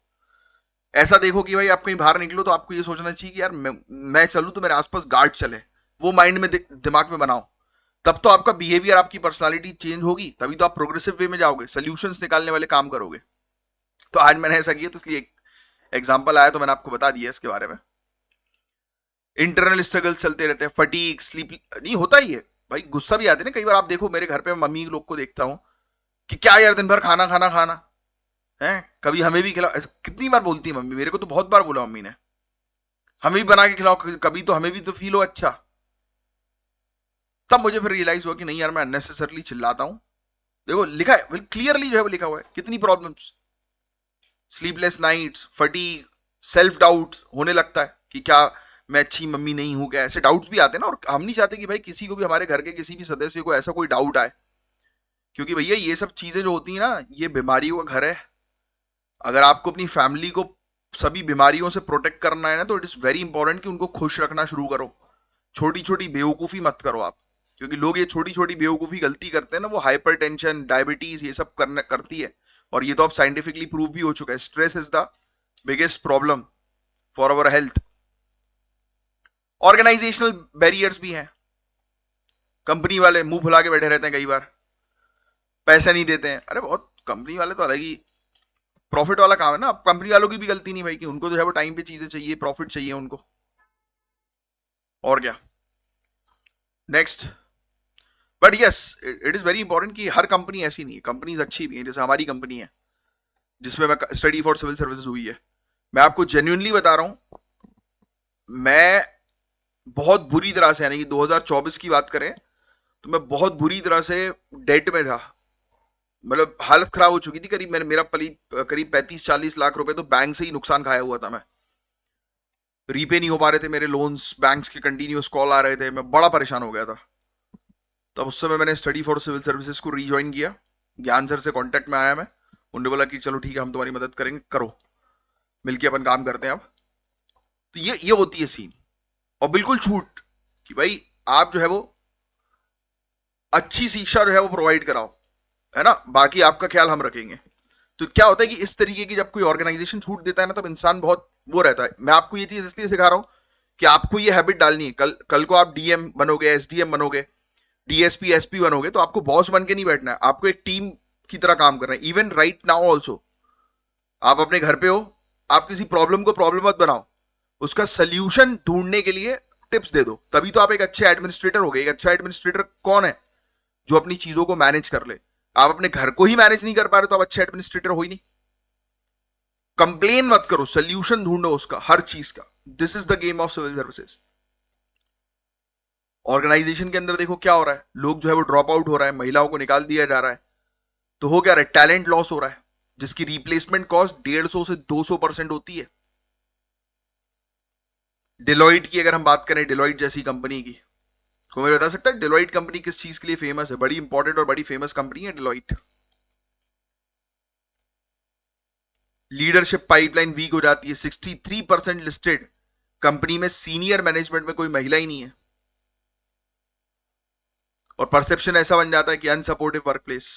ऐसा देखो कि भाई आप कहीं बाहर निकलो तो आपको ये सोचना चाहिए कि यार मैं चलूं तो मेरे आसपास गार्ड चले। वो माइंड में दिमाग में बनाओ। तब तो आपका बिहेवियर, आपकी पर्सनालिटी चेंज होगी, तभी तो आप प्रोग्रेसिव वे में जाओगे, सोल्यूशंस निकालने वाले काम करोगे। तो आज मैंने ऐसा किया, तो इसलिए एक एग्जाम्पल आया तो मैंने आपको बता दिया इसके बारे में। इंटरनल स्ट्रगल चलते रहते हैं, फटीग, स्लीप नहीं होता ही है भाई, गुस्सा भी आते हैं ना कई बार। आप देखो मेरे घर पे मम्मी लोग को देखता हूं कि क्या यार दिन भर खाना खाना खाना है, कभी हमें भी खिलाओ। कितनी बार बोलती है मम्मी, मेरे को तो बहुत बार बोला मम्मी ने, हमें भी बना के खिलाओ, कभी तो हमें भी तो फील हो अच्छा। तब मुझे फिर रियलाइज हुआ कि नहीं यार, मैं अननेसेसरली चिल्लाता हूं। देखो लिखा है, क्लियरली जो है वो लिखा हुआ है, कितनी problems, sleepless nights, fatigue, self doubt होने लगता है कि क्या मैं अच्छी मम्मी नहीं हूं क्या, ऐसे डाउट्स भी आते हैं ना। और हम नहीं चाहते कि भाई किसी को भी, हमारे घर के किसी भी सदस्य को ऐसा कोई डाउट आए, क्योंकि भैया ये सब चीजें जो होती है ना, ये बीमारियों का घर है। अगर आपको अपनी फैमिली को सभी बीमारियों से प्रोटेक्ट करना है ना, तो इट इज वेरी इंपॉर्टेंट कि उनको खुश रखना शुरू करो। छोटी छोटी बेवकूफी मत करो आप, क्योंकि लोग ये छोटी छोटी बेवकूफी गलती करते हैं ना, वो हाइपर टेंशन, डायबिटीज, ये सब करती है। और ये तो अब साइंटिफिकली प्रूव भी हो चुका है, stress is the biggest problem for our health. Organisational barriers भी हैं, कंपनी वाले मुंह फुला के बैठे रहते हैं, कई बार पैसे नहीं देते हैं। अरे बहुत, कंपनी वाले तो अलग ही प्रॉफिट वाला काम है ना। अब कंपनी वालों की भी गलती नहीं भाई, कि उनको जो है वो टाइम पे चीजें चाहिए, प्रॉफिट चाहिए उनको, और क्या। Next, but yes, it is very important कि हर कंपनी ऐसी नहीं है, कंपनीज अच्छी भी है, जैसे हमारी कंपनी है जिसमें मैं स्टडी फॉर सिविल सर्विसेज हुई है। मैं आपको जेन्युइनली बता रहा हूं, मैं बहुत बुरी तरह से, यानी कि 2024 की बात करें तो मैं बहुत बुरी तरह से डेट में था। मतलब हालत खराब हो चुकी थी, करीब मेरा करीब 35-40 लाख रुपए तो बैंक से ही नुकसान खाया हुआ था। मैं रीपे नहीं हो पा रहे थे मेरे लोन्स, बैंक्स के कंटिन्यूअस कॉल आ रहे थे, मैं बड़ा परेशान हो गया था। तब उस समय मैंने स्टडी फॉर सिविल सर्विसेज को रीज्वाइन किया, ज्ञान सर से कांटेक्ट में आया मैं, उन्होंने बोला कि चलो ठीक है हम तुम्हारी मदद करेंगे, करो, मिलके अपन काम करते हैं अब। तो ये होती है सीन। और बिल्कुल छूट कि भाई आप जो है वो अच्छी शिक्षा जो है वो प्रोवाइड कराओ, है ना, बाकी आपका ख्याल हम रखेंगे। तो क्या होता है कि इस तरीके की जब कोई ऑर्गेनाइजेशन छूट देता है ना, तब इंसान बहुत वो रहता है। मैं आपको ये चीज इसलिए सिखा रहा हूं कि आपको ये हैबिट डालनी है। कल कल को आप डीएम बनोगे, एसडीएम बनोगे, डीएसपी एसपी बनोगे, तो आपको बॉस बन के नहीं बैठना है, आपको एक टीम की तरह काम करना है। इवन राइट नाउ ऑल्सो आप अपने घर पे हो, आप किसी प्रॉब्लम को प्रॉब्लम मत बनाओ, उसका सोल्यूशन ढूंढने के लिए टिप्स दे दो, तभी तो आप एक अच्छे एडमिनिस्ट्रेटर हो गए। एक अच्छा एडमिनिस्ट्रेटर कौन है, जो अपनी चीजों को मैनेज कर ले। आप अपने घर को ही मैनेज नहीं कर पा रहे तो आप अच्छे एडमिनिस्ट्रेटर हो ही नहीं। कंप्लेन मत करो, सोल्यूशन ढूंढो उसका, हर चीज का। This is the game of civil services. Organisation के अंदर देखो क्या हो रहा है, लोग जो है वो ड्रॉप आउट हो रहा है, महिलाओं को निकाल दिया जा रहा है। तो हो क्या रहा है, टैलेंट लॉस हो रहा है, जिसकी रिप्लेसमेंट कॉस्ट 150 से 200% होती है। डिलॉइट की अगर हम बात करें, डिलॉइट जैसी कंपनी की, कोई मुझे बता सकता है डिलॉइट कंपनी किस चीज के लिए फेमस है? बड़ी इंपॉर्टेंट और बड़ी फेमस कंपनी है डिलॉइट। लीडरशिप पाइपलाइन वीक हो जाती है, 63% लिस्टेड कंपनी में सीनियर मैनेजमेंट में कोई महिला ही नहीं है, और परसेप्शन ऐसा बन जाता है कि अनसपोर्टिव वर्कप्लेस।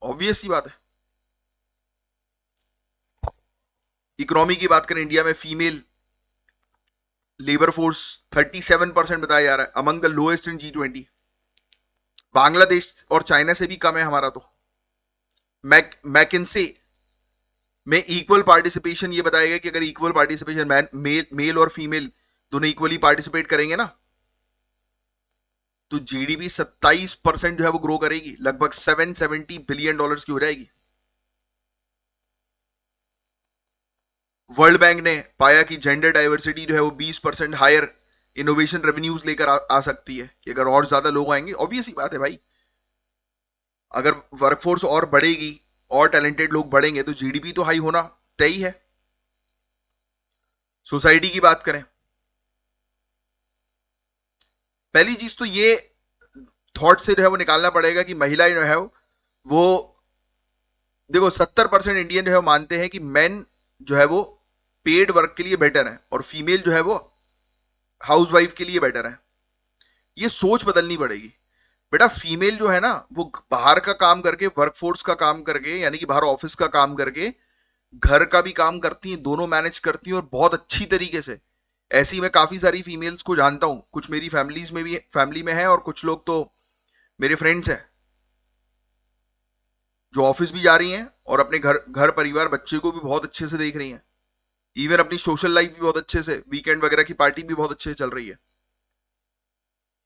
ऑब्वियस सी बात है। इकोनॉमी की बात करें, इंडिया में फीमेल लेबर फोर्स 37% बताया जा रहा है, among the lowest in G20। Bangladesh और चाइना से भी कम है हमारा। तो मैकिन्से में इक्वल पार्टिसिपेशन ये बताया गया कि अगर इक्वल पार्टिसिपेशन मेल और फीमेल दोनों इक्वली पार्टिसिपेट करेंगे ना, तो जीडीपी 27% जो है वो ग्रो करेगी, लगभग $770 बिलियन की हो जाएगी। वर्ल्ड बैंक ने पाया कि जेंडर डाइवर्सिटी जो है वो 20% हायर इनोवेशन रेवेन्यूज लेकर आ सकती है, कि अगर और ज्यादा लोग आएंगे, ऑब्वियस ही बात है भाई, अगर वर्कफोर्स और बढ़ेगी और टैलेंटेड लोग बढ़ेंगे तो जीडीपी तो हाई होना तय ही है। सोसाइटी की बात करें, पहली चीज तो ये थॉट से जो है वो निकालना पड़ेगा कि महिलाएं जो है वो, देखो 70% इंडियन जो है मानते हैं कि मेन जो है वो पेड वर्क के लिए बेटर है और फीमेल जो है वो हाउसवाइफ के लिए बेटर है। ये सोच बदलनी पड़ेगी। बेटा फीमेल जो है ना वो बाहर का काम करके, वर्कफोर्स का काम करके, यानी कि बाहर ऑफिस का काम करके घर का भी काम करती हैं, दोनों मैनेज करती हैं और बहुत अच्छी तरीके से। ऐसी मैं काफी सारी फीमेल्स को जानता हूं, कुछ मेरी फैमिलीज में भी, फैमिली में है, और कुछ लोग तो मेरे फ्रेंड्स हैं जो ऑफिस भी जा रही हैं और अपने घर घर परिवार बच्चे को भी बहुत अच्छे से देख रही हैं। इवन अपनी सोशल लाइफ भी बहुत अच्छे से, वीकेंड वगैरह की पार्टी भी बहुत अच्छे से चल रही है।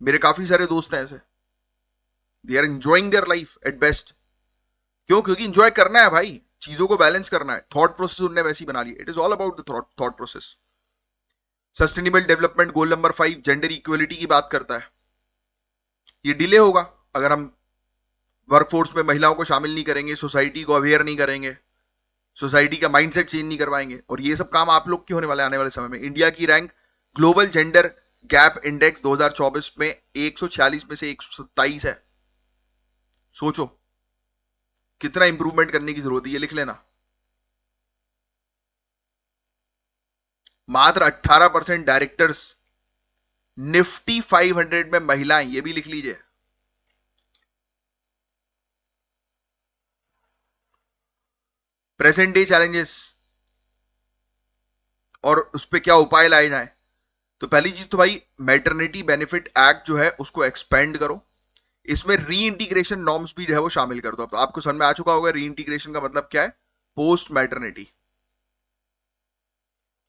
मेरे काफी सारे दोस्त हैं ऐसे, they are enjoying their life at best. क्यों? क्योंकि इंजॉय करना है भाई, चीजों को बैलेंस करना है। थॉट प्रोसेस उन्होंने वैसी बना ली। It is all about the thought process. Sustainable development goal number 5 gender equality की बात करता है। ये डिले होगा अगर हम वर्कफोर्स में महिलाओं को शामिल नहीं करेंगे, सोसाइटी को अवेयर नहीं करेंगे, सोसाइटी का माइंडसेट चेंज नहीं करवाएंगे। और ये सब काम आप लोग के होने वाले आने वाले समय में। इंडिया की rank global gender gap index 2024 में 146 में से 127 है। सोचो कितना इंप्रूवमेंट करने की जरूरत है, ये लिख लेना। मात्र 18% डायरेक्टर्स, निफ्टी 500 में महिलाएं, ये भी लिख लीजिए। प्रेजेंट डे चैलेंजेस और उस पर क्या उपाय लाए जाए। तो पहली चीज तो भाई मैटरनिटी बेनिफिट एक्ट जो है उसको एक्सपेंड करो, इसमें री इंटीग्रेशन नॉर्म्स भी जो है वो शामिल कर दो। अब तो आपको समझ में आ चुका होगा री इंटीग्रेशन का मतलब क्या है। पोस्ट मैटरनिटी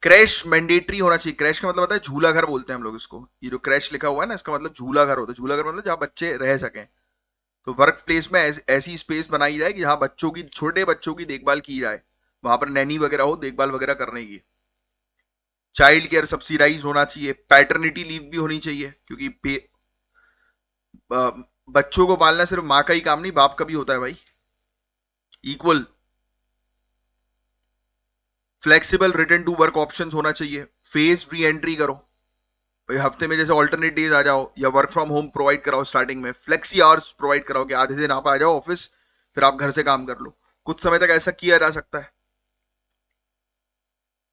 क्रैश मैंडेटरी होना चाहिए। क्रैश का मतलब होता है झूला घर, बोलते हैं हम लोग इसको। ये जो क्रैश लिखा हुआ है ना, इसका मतलब झूला घर होता है। झूला घर मतलब जहां बच्चे रह सकें। तो वर्क प्लेस में ऐसी स्पेस बनाई जाए कि जहां बच्चों की, छोटे बच्चों की देखभाल की जाए, वहां पर नैनी वगैरह हो, देखभाल वगैरह करने की। चाइल्ड केयर सब्सिडाइज होना चाहिए। पैटर्निटी लीव भी होनी चाहिए, क्योंकि बच्चों को पालना सिर्फ माँ का ही काम नहीं, बाप का भी होता है भाई। Equal flexible return to work options होना चाहिए। फेज री एंट्री करो, भाई हफ्ते में जैसे ऑल्टरनेट डेज आ जाओ, या वर्क फ्रॉम होम प्रोवाइड कराओ। स्टार्टिंग में फ्लेक्सी आवर्स प्रोवाइड कराओ कि आधे दिन आप आ जाओ ऑफिस, फिर आप घर से काम कर लो। कुछ समय तक ऐसा किया जा सकता है।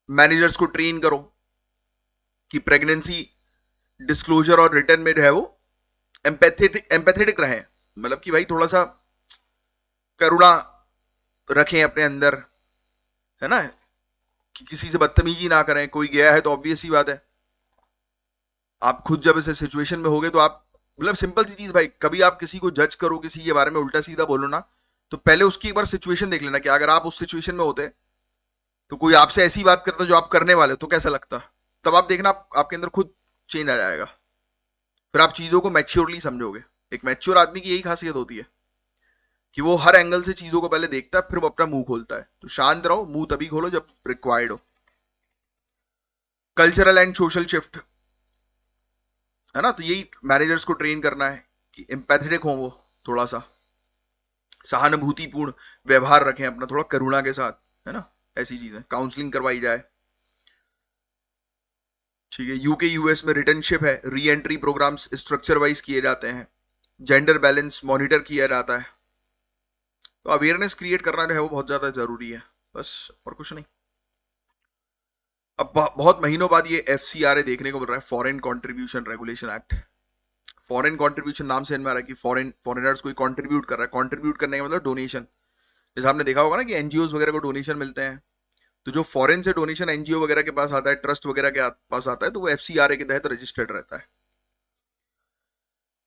मैनेजर्स को ट्रेन करो कि प्रेगनेंसी डिस्क्लोजर और रिटर्न में जो है वो एम्पैथेटिक रहे, मतलब कि भाई थोड़ा सा करुणा रखें अपने अंदर, है ना, कि किसी से बदतमीजी ना करें। कोई गया है तो ऑब्वियस ही बात है, आप खुद जब इस सिचुएशन में होगे तो आप, मतलब सिंपल सी चीज भाई, कभी आप किसी को जज करो, किसी के बारे में उल्टा सीधा बोलो ना, तो पहले उसकी एक बार सिचुएशन देख लेना कि अगर आप उस सिचुएशन में होते तो कोई आपसे ऐसी बात करता जो आप करने वाले हो तो कैसा लगता। तब आप देखना आपके अंदर खुद चेंज आ जाएगा। फिर आप चीजों को मैच्योरली समझोगे। एक मैच्योर आदमी की यही खासियत होती है कि वो हर एंगल से चीजों को पहले देखता है, फिर वो अपना मुंह खोलता है। तो शांत रहो, मुंह तभी खोलो जब रिक्वायर्ड हो। कल्चरल एंड सोशल शिफ्ट, है ना, तो यही मैनेजर्स को ट्रेन करना है कि एम्पैथेटिक हो, वो थोड़ा सा सहानुभूतिपूर्ण व्यवहार रखें अपना, थोड़ा करुणा के साथ, है ना। ऐसी चीजें, काउंसलिंग करवाई जाए। ठीक है, यूके यूएस में रिटर्नशिप है, re entry programmes structure wise किए जाते हैं, जेंडर बैलेंस मॉनिटर किया जाता है। तो अवेयरनेस क्रिएट करना जो है वो बहुत ज्यादा जरूरी है, बस और कुछ नहीं। अब बहुत महीनों बाद ये एफसीआरए देखने को मिल रहा है, foreign contribution regulation act. Foreign contribution नाम से आ रहा है कि फॉरेनर्स कोई कंट्रीब्यूट कर रहा है। कंट्रीब्यूट करने का मतलब डोनेशन। जैसे आपने देखा होगा ना कि एनजीओ वगैरह को डोनेशन मिलते हैं, तो जो फॉरेन से डोनेशन एनजीओ वगैरह के पास आता है, ट्रस्ट वगैरह के पास आता है, तो वो एफसीआरए के तहत रजिस्टर्ड रहता है।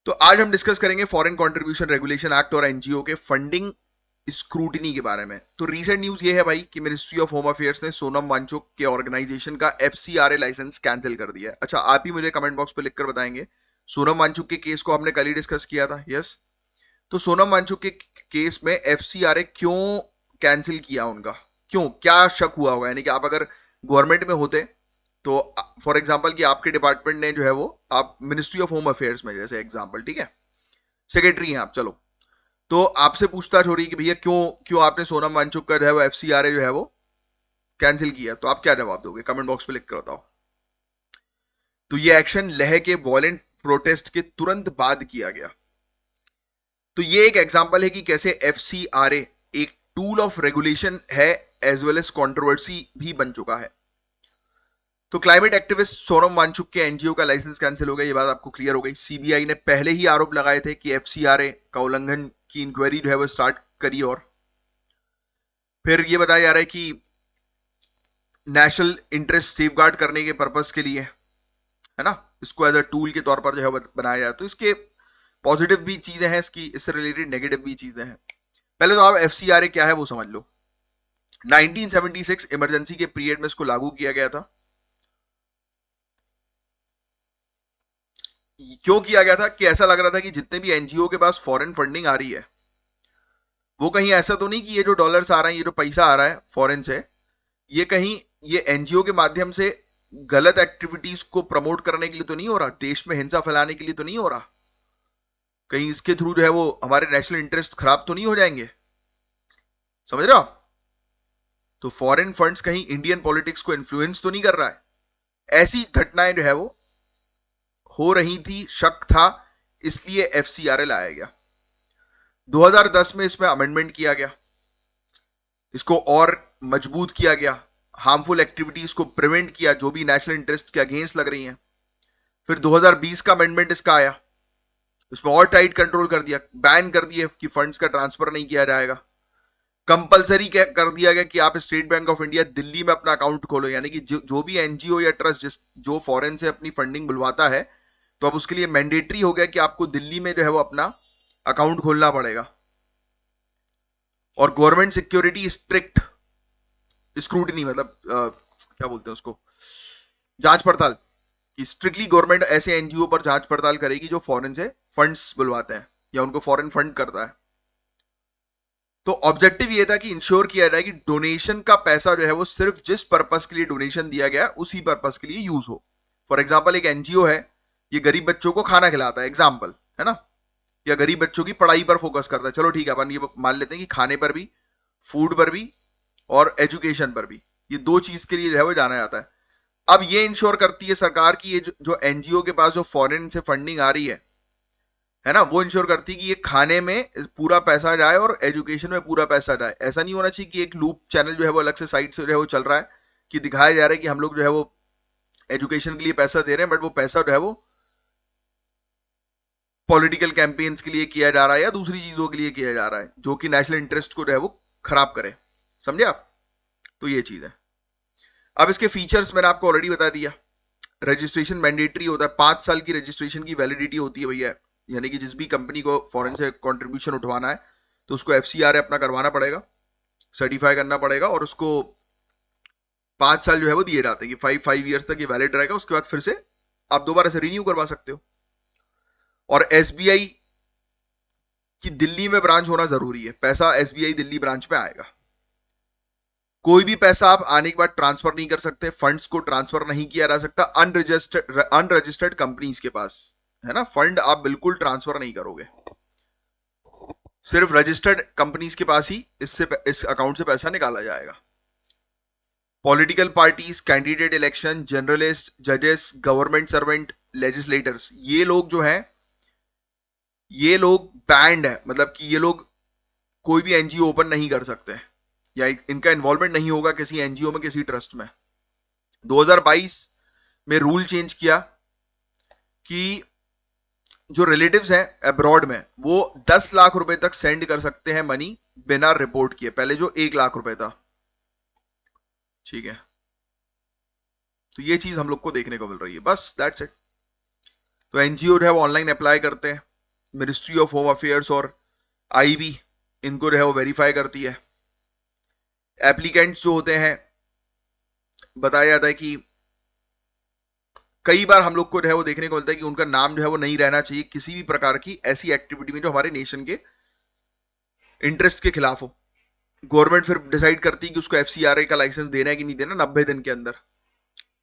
तो आज हम डिस्कस करेंगे फॉरेन कंट्रीब्यूशन रेगुलेशन एक्ट और एनजीओ के फंडिंग स्क्रूटिनी के बारे में। तो रीसेंट न्यूज ये है भाई कि मिनिस्ट्री ऑफ होम अफेयर्स ने सोनम वांगचुक के ऑर्गेनाइजेशन का एफसीआरए लाइसेंस कैंसिल कर दिया है। अच्छा, आप ही मुझे कमेंट बॉक्स पे लिखकर बताएंगे सोनम वांगचुक के केस को हमने कल ही डिस्कस किया था, यस। तो सोनम वांगचुक के केस में एफसीआरए क्यों कैंसिल किया उनका, क्यों, क्या शक हुआ होगा, यानी कि आप अगर गवर्नमेंट में होते तो फॉर एग्जांपल कि आपके डिपार्टमेंट ने जो है वो, आप मिनिस्ट्री ऑफ होम अफेयर्स में जैसे एग्जांपल, ठीक है, सेक्रेटरी हैं आप, चलो, तो आपसे पूछताछ हो रही है कि भैया क्यों क्यों आपने सोनम वांगचुक का जो है वो एफसीआरए जो है वो कैंसिल किया, तो आप क्या जवाब दोगे, कमेंट बॉक्स पे लिख कर बताओ। तो ये एक्शन लेह के वॉलेंट प्रोटेस्ट के तुरंत बाद किया गया। तो ये एक एग्जांपल है कि कैसे एफसीआरए एक टूल ऑफ रेगुलेशन है एज वेल एज कंट्रोवर्सी भी बन चुका है। तो क्लाइमेट एक्टिविस्ट सोनम वांगचुक के एनजीओ का लाइसेंस कैंसिल हो गया, ये बात आपको क्लियर हो गई। सीबीआई ने पहले ही आरोप लगाए थे कि एफसीआरए का उल्लंघन की इंक्वायरी जो है वो स्टार्ट करी, और फिर ये बताया जा रहा है कि नेशनल इंटरेस्ट सेफगार्ड करने के पर्पस के लिए, है ना, इसको एज अ टूल के तौर पर जो है बनाया जाए। तो इसके पॉजिटिव भी चीजें हैं इसकी, इससे रिलेटेड नेगेटिव भी चीजें हैं। पहले तो आप एफसीआरए क्या है वो समझ लो। 1976 इमरजेंसी के पीरियड में इसको लागू किया गया था। क्यों किया गया था, कि ऐसा लग रहा था कि जितने भी एनजीओ के पास फॉरेन फंडिंग आ रही है, वो कहीं ऐसा तो नहीं कि ये जो डॉलर्स आ रहे हैं, ये जो पैसा आ रहा है फॉरेन से, ये कहीं ये एनजीओ के माध्यम से गलत एक्टिविटीज को प्रमोट करने के लिए तो नहीं हो रहा, देश में हिंसा फैलाने के लिए तो नहीं हो रहा, कहीं इसके थ्रू जो है वो हमारे नेशनल इंटरेस्ट खराब तो नहीं हो जाएंगे, समझ रहे हो आप? तो फॉरेन फंड्स कहीं इंडियन पॉलिटिक्स को इन्फ्लुएंस तो नहीं कर रहा है, ऐसी घटनाएं जो है वो हो रही थी, शक था, इसलिए एफसीआरए लाया गया। 2010 में इसमें अमेंडमेंट किया गया, इसको और मजबूत किया गया, हार्मफुल एक्टिविटीज को प्रिवेंट किया जो भी नेशनल इंटरेस्ट के अगेंस्ट लग रही हैं। फिर 2020 का अमेंडमेंट इसका आया, इसमें और टाइट कंट्रोल कर दिया, बैन कर दिया कि फंड्स का ट्रांसफर नहीं किया जाएगा। कंपलसरी कर दिया गया कि आप state bank of India Delhi में अपना अकाउंट खोलो, यानी कि जो भी एनजीओ या ट्रस्ट जो फॉरेन से अपनी फंडिंग बुलवाता है, तो अब उसके लिए मैंडेटरी हो गया कि आपको दिल्ली में जो है वो अपना अकाउंट खोलना पड़ेगा। और गवर्नमेंट सिक्योरिटी स्ट्रिक्ट स्क्रूटनी, मतलब क्या बोलते हैं उसको, जांच पड़ताल, कि स्ट्रिक्टली गवर्नमेंट ऐसे एनजीओ पर जांच पड़ताल करेगी जो फॉरेन से फंड्स बुलवाते हैं या उनको फॉरेन फंड करता है। तो ऑब्जेक्टिव ये था कि इंश्योर किया जाए कि डोनेशन का पैसा जो है वो सिर्फ जिस पर्पस के लिए डोनेशन दिया गया उसी पर्पस के लिए यूज हो। फॉर एग्जाम्पल एक एनजीओ है, ये गरीब बच्चों को खाना खिलाता है, एग्जाम्पल है ना, या गरीब बच्चों की पढ़ाई पर फोकस करता है, चलो ठीक है, अपन ये मान लेते हैं कि खाने पर भी, फूड पर भी और एजुकेशन पर भी, ये दो चीज के लिए जो है वो जाना जाता है। अब ये इंश्योर करती है सरकार की ये जो एनजीओ के पास जो फॉरेन से फंडिंग आ रही है ना, वो इंश्योर करती है कि ये खाने में पूरा पैसा जाए और एजुकेशन में पूरा पैसा जाए। ऐसा नहीं होना चाहिए कि एक लूप चैनल जो है वो अलग से साइड से जो है वो चल रहा है, कि दिखाया जा रहा है कि हम लोग जो है वो एजुकेशन के लिए पैसा दे रहे हैं, बट वो पैसा जो है वो पॉलिटिकल कैंपेन्स के लिए किया जा रहा है या दूसरी चीजों के लिए किया जा रहा है, जो कि नेशनल इंटरेस्ट को जो है वो खराब करे। समझे आप? तो ये चीज है। अब इसके फीचर्स मैंने आपको ऑलरेडी बता दिया। रजिस्ट्रेशन मैंडेटरी होता है, 5 साल की रजिस्ट्रेशन की वैलिडिटी होती है भैया, यानी कि जिस भी कंपनी को फॉरेन से कंट्रीब्यूशन उठवाना है तो उसको एफसीआरए अपना करवाना पड़ेगा, सर्टिफाई करना पड़ेगा, और उसको 5 साल जो है वो दिए जाते हैं कि 5 ईयर्स तक ये वैलिड रहेगा, उसके बाद फिर से आप दोबारा से रिन्यू करवा सकते हो। और एसबीआई की दिल्ली में ब्रांच होना जरूरी है, पैसा एसबीआई दिल्ली ब्रांच में आएगा। कोई भी पैसा आप आने के बाद ट्रांसफर नहीं कर सकते, फंड्स को ट्रांसफर नहीं किया जा सकता अनरजिस्टर्ड कंपनीज के पास, है ना, फंड आप बिल्कुल ट्रांसफर नहीं करोगे, सिर्फ रजिस्टर्ड कंपनीज के पास ही इस अकाउंट से पैसा निकाला जाएगा। Political parties, candidate election, journalist, जजेस, गवर्नमेंट सर्वेंट, लेजिस्लेटर्स, ये लोग जो हैं, ये लोग बैंड है, मतलब कि ये लोग कोई भी एनजीओ ओपन नहीं कर सकते, या इनका इन्वॉल्वमेंट नहीं होगा किसी एनजीओ में, किसी ट्रस्ट में। 2022 में रूल चेंज किया कि जो रिलेटिव्स हैं अब्रॉड में, वो 10 लाख रुपए तक सेंड कर सकते हैं मनी बिना रिपोर्ट किए, पहले जो 1 लाख रुपए था, ठीक है। तो ये चीज हम लोग को देखने को मिल रही है, बस दैट्स इट। तो एनजीओ जो है वो ऑनलाइन अप्लाई करते हैं, मिनिस्ट्री ऑफ होम अफेयर्स और आईबी इनको जो है वो वेरीफाई करती है। एप्लीकेंट्स जो होते हैं, बताया जाता है कि कई बार हम लोग को जो है वो देखने को मिलता है कि उनका नाम जो है वो नहीं रहना चाहिए किसी भी प्रकार की ऐसी एक्टिविटी में जो हमारे नेशन के इंटरेस्ट के खिलाफ हो। गवर्नमेंट फिर डिसाइड करती है कि उसको एफसीआरए का लाइसेंस देना है कि नहीं देना 90 दिन के अंदर,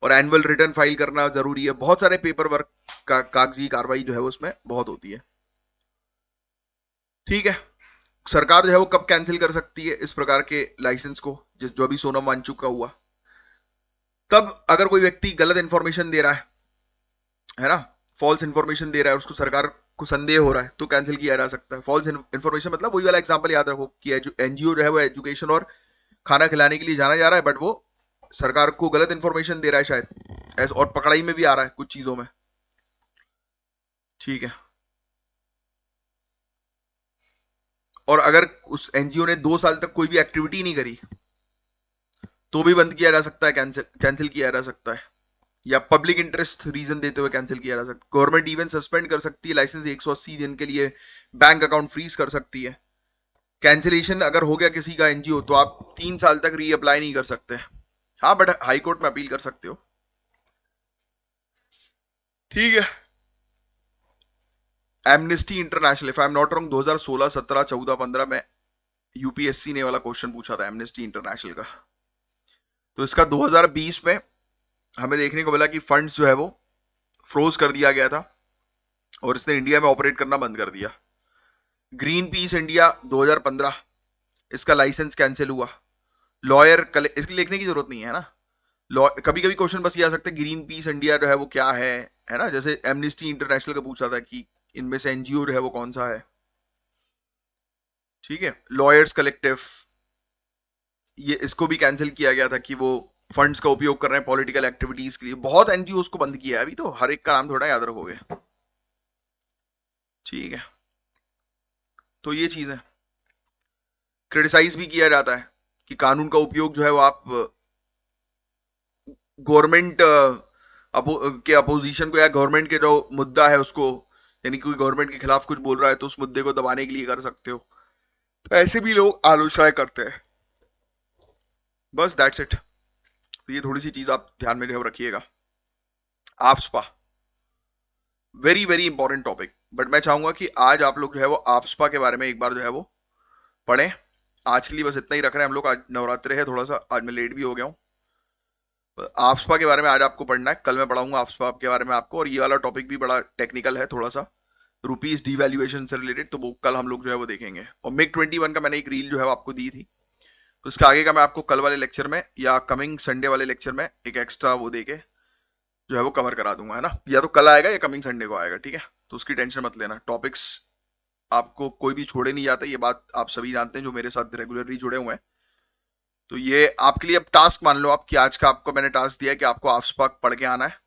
और एनुअल रिटर्न फाइल करना जरूरी है। बहुत सारे पेपर वर्क का कागजी कार्रवाई जो है वो उसमें बहुत होती है। ठीक है, सरकार जो है वो कब कैंसिल कर सकती है इस प्रकार के लाइसेंस को, जो अभी सोनम वांगचुक का हुआ? तब अगर कोई व्यक्ति गलत इंफॉर्मेशन दे रहा है ना, फॉल्स इंफॉर्मेशन दे रहा है, उसको सरकार को संदेह हो रहा है, तो कैंसिल किया जा सकता है। फॉल्स इंफॉर्मेशन मतलब वही वाला एग्जांपल याद रखो कि एनजीओ जो है वो एजुकेशन और खाना खिलाने के लिए जाना जा रहा है, बट वो सरकार को गलत इंफॉर्मेशन दे रहा है शायद ऐसा, और पकड़ाई में भी आ रहा है कुछ चीजों में। ठीक है, और अगर उस एनजीओ ने 2 साल तक कोई भी एक्टिविटी नहीं करी तो भी बंद किया जा सकता है, कैंसिल किया जा सकता है, या पब्लिक इंटरेस्ट रीजन देते हुए कैंसिल किया जा सकता है। गवर्नमेंट इवन सस्पेंड कर सकती है लाइसेंस 180 दिन के लिए, बैंक अकाउंट फ्रीज कर सकती है। कैंसिलेशन अगर हो गया किसी का एनजीओ तो आप 3 साल तक रीअप्लाई नहीं कर सकते। हाँ, बट हाई कोर्ट में अपील कर सकते हो। ठीक है, amnesty international, if I am not wrong, 2016, 17, 14, 15 में यूपीएससी ने वाला क्वेश्चन पूछा था एमनेस्टी इंटरनेशनल का। तो इसका 2020 में हमें देखने को मिला कि फंड्स जो है वो फ्रोज कर दिया गया था और इसने इंडिया में ऑपरेट करना बंद कर दिया। ग्रीन पीस इंडिया 2015, इसका लाइसेंस कैंसिल हुआ। लॉयर, इसके लिखने की जरूरत नहीं है ना, कभी कभी क्वेश्चन बस ये आ सकता है ग्रीन पीस इंडिया जो है वो क्या है ना, जैसे एमनेस्टी इंटरनेशनल का पूछा था कि इनमें से एनजीओ जो है वो कौन सा है। ठीक है, लॉयर्स कलेक्टिव, ये इसको भी कैंसिल किया गया था कि वो फंड्स का उपयोग कर रहे हैं पॉलिटिकल एक्टिविटीज के लिए। बहुत एनजीओ को बंद किया है अभी, तो हर एक का नाम थोड़ा याद रखोगे। ठीक है, तो ये चीज है। क्रिटिसाइज भी किया जाता है कि कानून का उपयोग जो है वो आप गवर्नमेंट के अपोजिशन को या गवर्नमेंट के जो मुद्दा है उसको, यानी कोई गवर्नमेंट के खिलाफ कुछ बोल रहा है तो उस मुद्दे को दबाने के लिए कर सकते हो। तो ऐसे भी लोग आलोचनाएं करते हैं। बस दैट्स इट। तो ये थोड़ी सी चीज आप ध्यान में जो है रखिएगा। AFSPA, very very important topic, but मैं चाहूंगा कि आज आप लोग जो है वो आफ्सपा के बारे में एक बार जो है वो पढ़ें। आज के लिए बस इतना ही रख रहे हैं हम लोग, आज नवरात्रि है, थोड़ा सा आज मैं लेट भी हो गया हूँ। आफ्सपा के बारे में आज आपको पढ़ना है, कल मैं पढ़ाऊंगा आफ्सपा के बारे में आपको, और ये वाला टॉपिक भी बड़ा टेक्निकल है थोड़ा सा, रुपीज डिवैल्यूएशन से रिलेटेड, तो वो कल हम लोग जो है वो देखेंगे। और मिग 21 का मैंने एक रील जो है वो आपको दी थी, तो इसका आगे का मैं आपको कल वाले लेक्चर में या कमिंग संडे वाले लेक्चर में एक एक्स्ट्रा वो देके जो है वो कवर करा दूंगा, है ना, या तो कल आएगा या कमिंग संडे को आएगा। ठीक है, तो उसकी टेंशन मत लेना, टॉपिक्स आपको कोई भी छोड़े नहीं जाते, ये बात आप सभी जानते हैं जो मेरे साथ रेगुलरली जुड़े हुए हैं। तो ये आपके लिए अब टास्क मान लो आप कि आज का आपको मैंने टास्क दिया है कि आपको आफ्सपा पढ़ के आना है,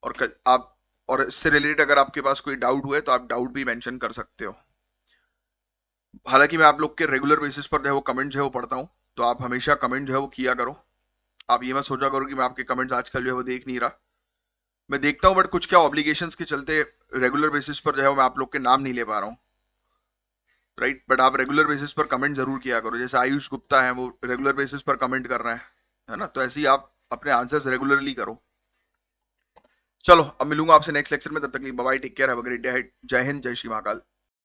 और आप, और इससे रिलेटेड अगर आपके पास कोई डाउट हुए तो आप डाउट भी मेंशन कर सकते हो। हालांकि मैं आप लोग के रेगुलर बेसिस पर जो है वो कमेंट जो है वो पढ़ता हूँ, तो आप हमेशा कमेंट जो है वो किया करो। आप ये मत सोचा करो कि मैं आपके कमेंट्स आजकल जो है वो देख नहीं रहा, मैं देखता हूँ, बट कुछ क्या ऑब्लिगेशंस के चलते रेगुलर बेसिस पर जो है मैं आप लोग के नाम नहीं ले पा रहा हूँ, राइट। बट आप रेगुलर बेसिस पर कमेंट जरूर किया करो, जैसे आयुष गुप्ता है वो रेगुलर बेसिस पर कमेंट कर रहे हैं, है ना, तो ऐसे ही आप अपने आंसर्स रेगुलरली करो। चलो अब मिलूंगा आपसे नेक्स्ट लेक्चर में, तब तक के लिए bye bye, take care, have a great day, जय हिंद, जय श्री महाकाल।